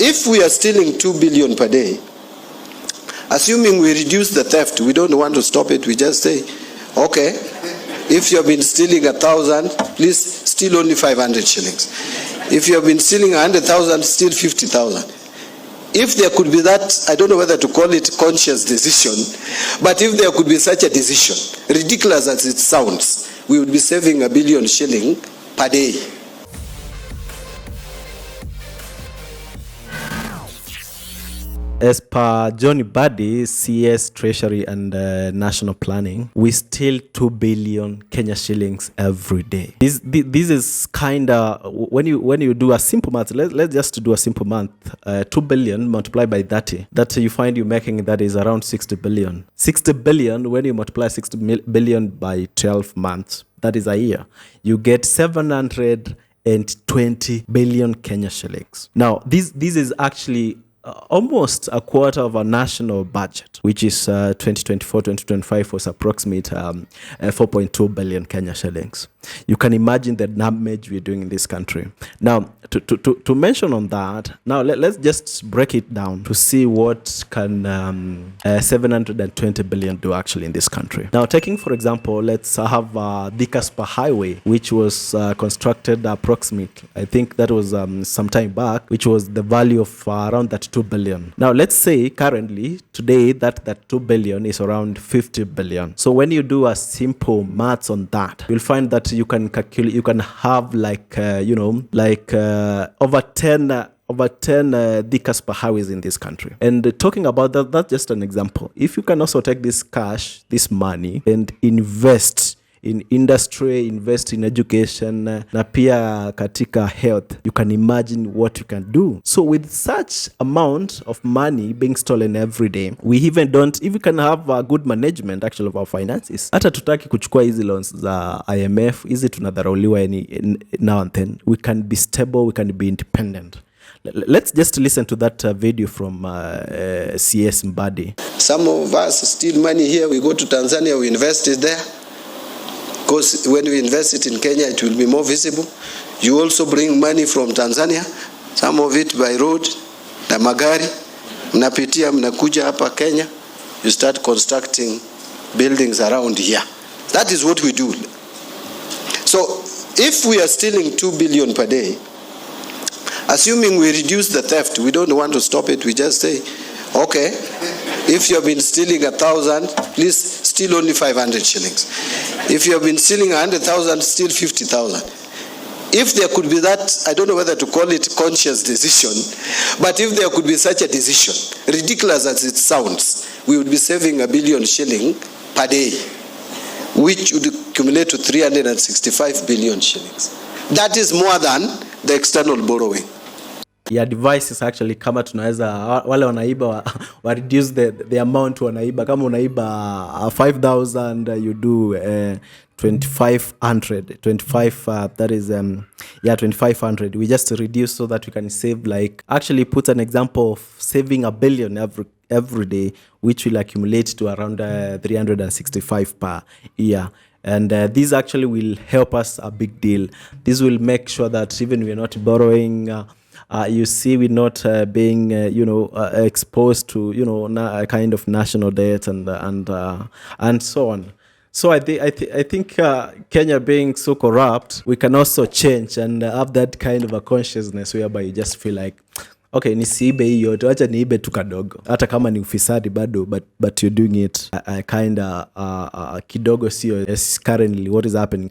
if we are stealing 2 billion per day, assuming we reduce the theft, we don't want to stop it, we just say, okay, if you have been stealing 1,000, please steal only 500 shillings. If you have been stealing 100,000, steal 50,000. If there could be that, I don't know whether to call it conscious decision, but if there could be such a decision, ridiculous as it sounds, we would be saving 1 billion shilling per day. As per John Mbadi, CS Treasury and National Planning, we steal 2 billion Kenya shillings every day. This is kind of, when you do a simple math, let's just do a simple math. 2 billion multiplied by 30, that you find you're making, that is around 60 billion. 60 billion, when you multiply 60 billion by 12 months, that is a year, you get 720 billion Kenya shillings. Now, this is actually almost a quarter of our national budget, which is 2024-2025 was approximate 4.2 billion Kenya shillings. You can imagine the damage we're doing in this country. Now, to mention on that, now let's just break it down to see what can 720 billion do actually in this country. Now, taking for example, let's have the Kaspa Highway, which was constructed approximately, I think that was some time back, which was the value of around that 2 billion. Now, let's say currently, today, that 2 billion is around 50 billion. So when you do a simple maths on that, you'll find that you can calculate, you can have like, over 10 Dikas per highways in this country. And talking about that, that's just an example. If you can also take this cash, this money, and invest in industry, invest in education, na pia katika health, you can imagine what you can do. So with such amount of money being stolen every day, we even don't, if we can have a good management actually of our finances, hata tutaki kuchukua hizi loans za IMF, hizi tunadharauliwa now and then, we can be stable, we can be independent. Let's just listen to that video from CS Mbadi. Some of us steal money here, we go to Tanzania, we invest it there. Because when we invest it in Kenya, it will be more visible. You also bring money from Tanzania, some of it by road, na magari, mnapitia, mnakuja hapa Kenya, you start constructing buildings around here. That is what we do. So, if we are stealing 2 billion per day, assuming we reduce the theft, we don't want to stop it, we just say, okay, if you have been stealing 1,000, please steal only 500 shillings. If you have been stealing 100,000, steal 50,000. If there could be that, I don't know whether to call it conscious decision, but if there could be such a decision, ridiculous as it sounds, we would be saving 1 billion shilling per day, which would accumulate to 365 billion shillings. That is more than the external borrowing. Yeah, devices actually, kama tunaweza wale wanaiba wa reduce the amount wanaiba. Kama unaiba 5,000, you do 2,500 that is 2,500. We just reduce so that we can save, like, actually put an example of saving 1 billion every day, which will accumulate to around 365 per year. And this actually will help us a big deal. This will make sure that even we're not borrowing, you see, we're not being, exposed to, a kind of national debt and so on. So I think Kenya being so corrupt, we can also change and have that kind of a consciousness whereby you just feel like, okay, nisiibe hiyo, tuacha niibe tu kadogo. Hata kama ni ufisadi bado, but you're doing it kind of kidogo sio. Currently, what is happening?